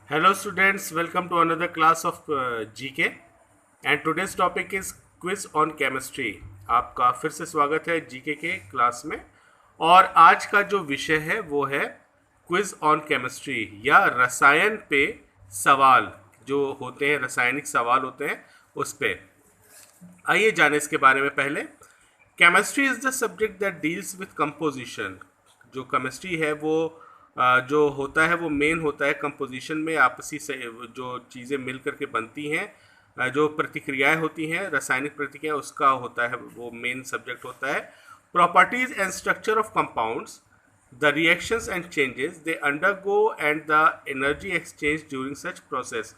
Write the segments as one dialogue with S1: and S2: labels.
S1: Hello students, welcome to another class of GK and today's topic is quiz on chemistry। आपका फिर से स्वागत है जीके के क्लास में। और आज का जो विषय है वो है क्विज ऑन केमिस्ट्री या रसायन पे सवाल जो होते हैं, रासायनिक सवाल होते हैं उस पे। आइए जाने इसके बारे में। पहले, chemistry is the subject that deals with composition. जो केमिस्ट्री है वो जो होता है वो मेन होता है कंपोजिशन में, आपसी से जो चीज़ें मिल करके बनती हैं, जो प्रतिक्रियाएं होती हैं, रासायनिक प्रतिक्रिया, उसका होता है वो मेन सब्जेक्ट होता है। Properties and structure of compounds, the reactions and changes they undergo and the energy exchange during such process.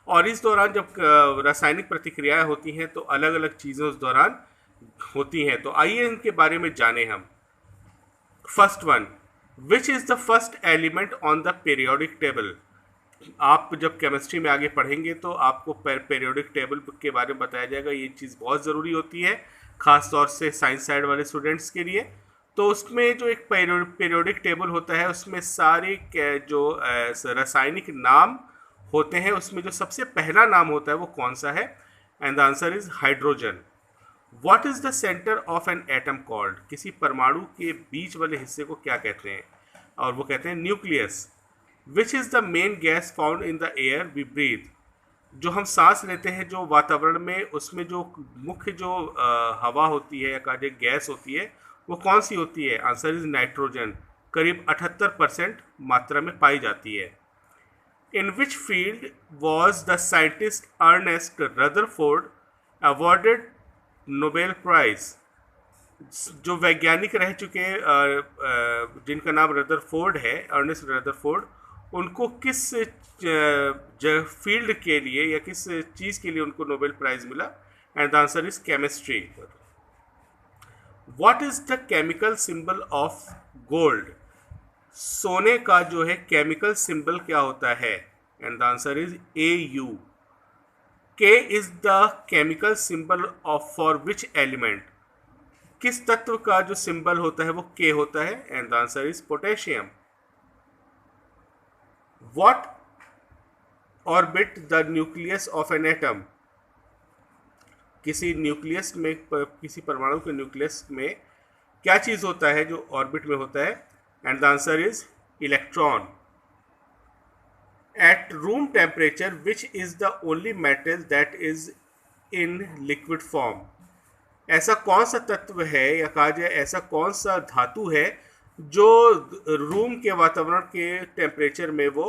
S1: और इस दौरान जब रासायनिक प्रतिक्रियाएं होती हैं तो अलग अलग चीज़ें उस दौरान होती हैं। तो आइए इनके बारे में जाने हम। First one, which is the first element on the periodic table. आप जब केमिस्ट्री में आगे पढ़ेंगे तो आपको पीरियोडिक टेबल के बारे में बताया जाएगा। ये चीज़ बहुत ज़रूरी होती है, ख़ास तौर से साइंस साइड वाले स्टूडेंट्स के लिए। तो उसमें जो एक पीरियोडिक टेबल होता है उसमें सारे जो रासायनिक नाम होते हैं, उसमें जो सबसे पहला नाम होता है वो कौन सा है? And the answer is hydrogen. What is the centre of an atom called. किसी परमाणु के बीच वाले हिस्से को क्या कहते हैं? और वो कहते हैं nucleus. Which is the main gas found in the air we breathe. जो हम सांस लेते हैं, जो वातावरण में, उसमें जो मुख्य जो हवा होती है या कार्बन गैस होती है वो कौन सी होती है? Answer is nitrogen. करीब 78% मात्रा में पाई जाती है। In which field was the scientist Ernest Rutherford awarded Nobel prize. जो वैज्ञानिक रह चुके हैं जिनका नाम रदरफोर्ड है, अर्नेस्ट रदरफोर्ड, उनको किस फील्ड के लिए या किस चीज़ के लिए उनको नोबेल प्राइज मिला? And the answer is chemistry. What is the chemical symbol of gold. सोने का जो है केमिकल सिंबल क्या होता है? And the answer is AU। के is the chemical symbol of for which element. किस तत्व का जो सिंबल होता है वो के होता है? And the answer is potassium. What orbit the nucleus of an atom. किसी न्यूक्लियस में, किसी परमाणु के न्यूक्लियस में क्या चीज होता है जो ऑर्बिट में होता है? And the answer is electron. At room temperature which is the only metal that is in liquid form. ऐसा कौन सा तत्व है या कहा जाए ऐसा कौन सा धातु है जो रूम के वातावरण के टेम्परेचर में वो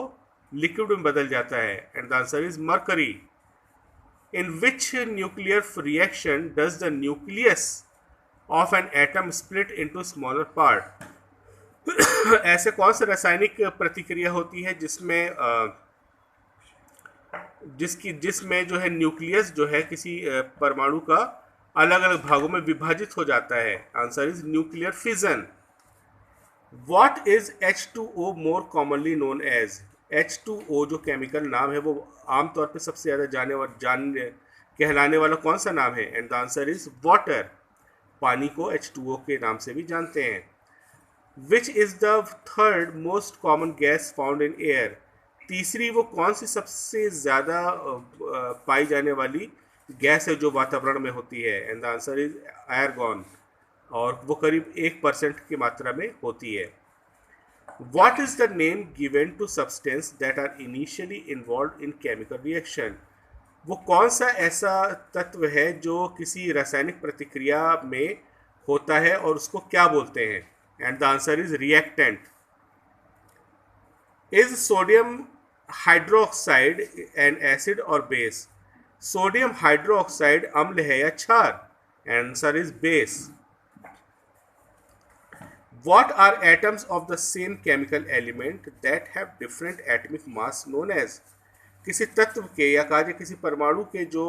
S1: लिक्विड में बदल जाता है? And the answer is mercury. In which nuclear reaction does the nucleus of an atom split into smaller part. ऐसे कौन सा रासायनिक प्रतिक्रिया होती है जिसमें जिसमें जो है न्यूक्लियस जो है किसी परमाणु का अलग अलग भागों में विभाजित हो जाता है? Answer is nuclear fission. What is H2O more commonly known as. H2O जो केमिकल नाम है वो आमतौर पे सबसे ज़्यादा कहलाने वाला कौन सा नाम है? And the answer is water. पानी को H2O के नाम से भी जानते हैं। विच is the third most common gas found in air. तीसरी वो कौन सी सबसे ज़्यादा पाई जाने वाली गैस है जो वातावरण में होती है? And the answer is argon, और वो करीब 1% की मात्रा में होती है। What is the name given to substance that are initially involve in chemical reaction. वो कौन सा ऐसा तत्व है जो किसी रासायनिक प्रतिक्रिया में होता है और उसको क्या बोलते हैं? And the answer is reactant. Is sodium hydroxide N acid और बेस। सोडियम हाइड्रोक्साइड अम्ल है या क्षार? Answer is base. What are atoms of the same chemical element that have different atomic mass known as। किसी तत्व के या कहा जाए किसी परमाणु के जो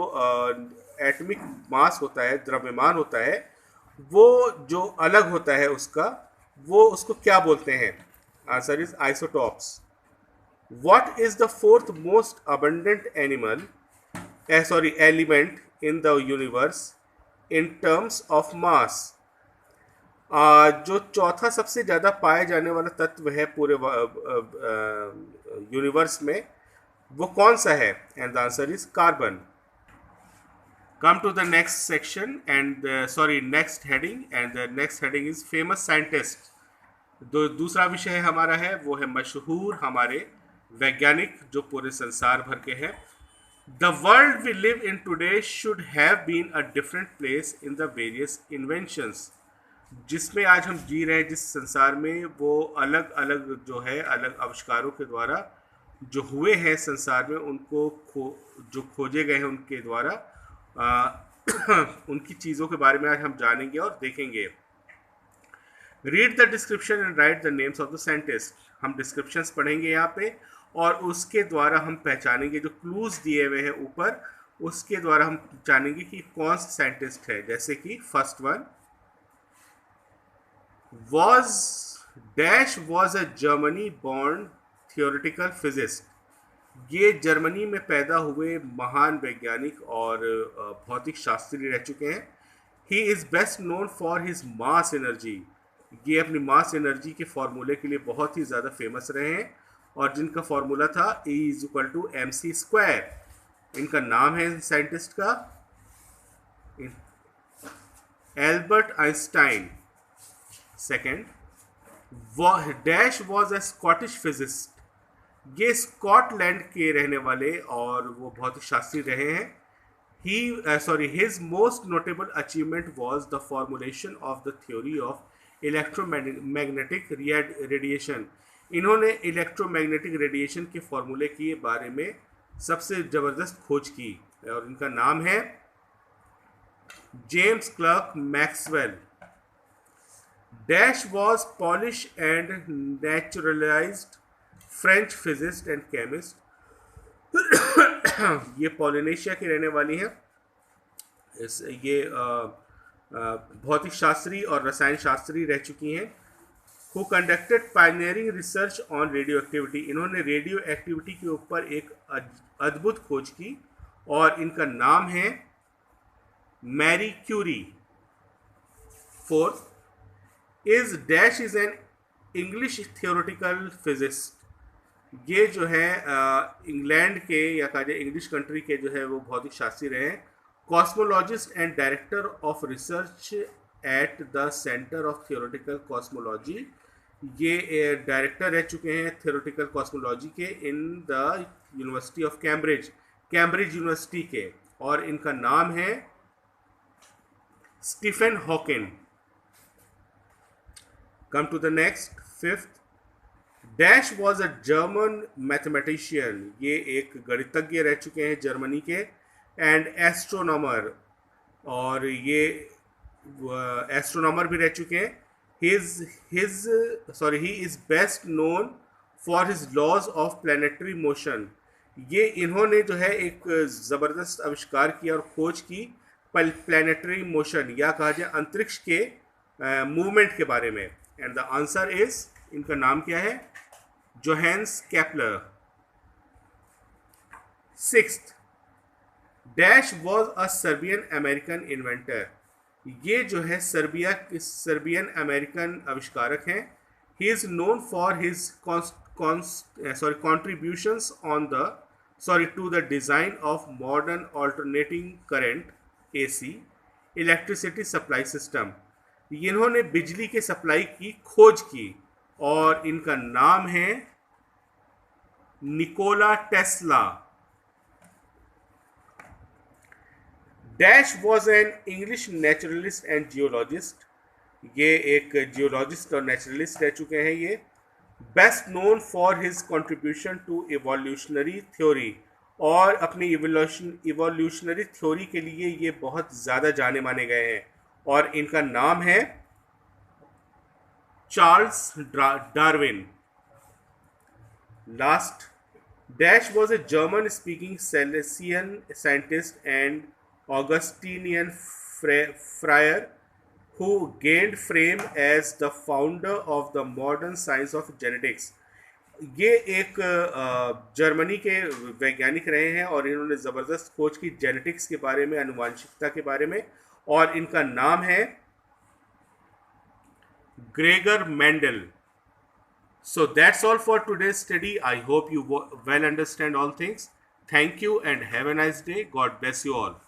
S1: एटमिक मास होता है, द्रव्यमान होता है, वो जो अलग होता है उसका, वो उसको क्या बोलते हैं? Answer is isotopes. What is the fourth most abundant element in the universe in terms of mass। जो चौथा सबसे ज़्यादा पाया जाने वाला तत्व है पूरे यूनिवर्स में, वो कौन सा है? And the answer is carbon. Come to the next section and next heading, and the next heading is famous scientist. दूसरा विषय हमारा है वो है मशहूर हमारे वैज्ञानिक जो पूरे संसार भर के हैं. The world we live in today should have been a different place in the various inventions. जिसमें आज हम जी रहे हैं जिस संसार में, वो अलग अलग जो है अलग आविष्कारों के द्वारा जो हुए हैं संसार में, उनको जो खोजे गए हैं उनके द्वारा उनकी चीज़ों के बारे में आज हम जानेंगे और देखेंगे. Read the description and right the names of the scientist. हम डिस्क्रिप्शंस पढ़ेंगे यहाँ पे और उसके द्वारा हम पहचानेंगे, जो क्लूज दिए हुए हैं ऊपर उसके द्वारा हम जानेंगे कि कौन सा साइंटिस्ट है. जैसे कि first one was a Germany born theoretical physicist. ये जर्मनी में पैदा हुए महान वैज्ञानिक और भौतिक शास्त्री रह चुके हैं. He is best known for his mass energy. ये अपनी मास एनर्जी के फॉर्मूले के लिए बहुत ही ज़्यादा फेमस रहे हैं और जिनका फॉर्मूला था E=mc². इनका नाम है साइंटिस्ट का Albert Einstein. Second, dash was a Scottish physicist. ये स्कॉटलैंड के रहने वाले और वो भौतिक शास्त्री रहे हैं. His most notable achievement was the formulation of the theory of electromagnetic radiation. इन्होंने इलेक्ट्रोमैग्नेटिक रेडिएशन के फॉर्मूले के बारे में सबसे ज़बरदस्त खोज की और इनका नाम है James clerk Maxwell. Dash was polish and naturalised French physicist and chemist. ये पोलिनेशिया की रहने वाली हैं. ये भौतिक शास्त्री और रसायन शास्त्री रह चुकी हैं. Who conducted pioneering research on radio activity. इन्होंने रेडियो एक्टिविटी के ऊपर एक अद्भुत खोज की और इनका नाम है Marie Curie. Fourth, is dash is an English theoretical physicist. ये जो है इंग्लैंड के या कहा जाए इंग्लिश कंट्री के जो है वो भौतिक शास्त्री रहे हैं. Cosmologist and director of research at the centre of theoretical cosmology. ये डायरेक्टर रह चुके हैं थियोरेटिकल कॉस्मोलॉजी के in the university of Cambridge university के, और इनका नाम है Stephen Hawking. Come to the next, fifth, dash was a German mathematician. ये एक गणितज्ञ रह चुके हैं जर्मनी के एंड एस्ट्रोनॉमर, और ये एस्ट्रोनॉमर भी रह चुके हैं. He is best known for his laws of planetary motion. ये इन्होंने जो है एक ज़बरदस्त आविष्कार किया और खोज की प्लानिटरी मोशन या कहा जाए अंतरिक्ष के मूवमेंट के बारे में. एंड द आंसर इज, इनका नाम क्या है? Johannes Kepler. Sixth, dash was a Serbian American inventor. ये जो है सर्बियन अमेरिकन आविष्कारक हैं. He is known for his contributions to the design of modern alternating current AC electricity supply system. इन्होंने बिजली के सप्लाई की खोज की और इनका नाम है Nikola Tesla. Dash was an English naturalist and geologist. ये एक जियोलॉजिस्ट और नेचुरलिस्ट रह चुके हैं. ये best known for his contribution to evolutionary theory, और अपनी इवोल्यूशनरी थ्योरी के लिए ये बहुत ज़्यादा जाने माने गए हैं, और इनका नाम है Charles Darwin. Last, dash was a German speaking Silesian scientist and Augustinian friar who gained fame as the founder of the modern science of genetics. ये एक जर्मनी के वैज्ञानिक रहे हैं और इन्होंने ज़बरदस्त खोज की जेनेटिक्स के बारे में, आनुवांशिकता के बारे में, और इनका नाम है Gregor Mendel. So that's all for today's study. I hope you well understand all things. Thank you and have a nice day. God bless you all.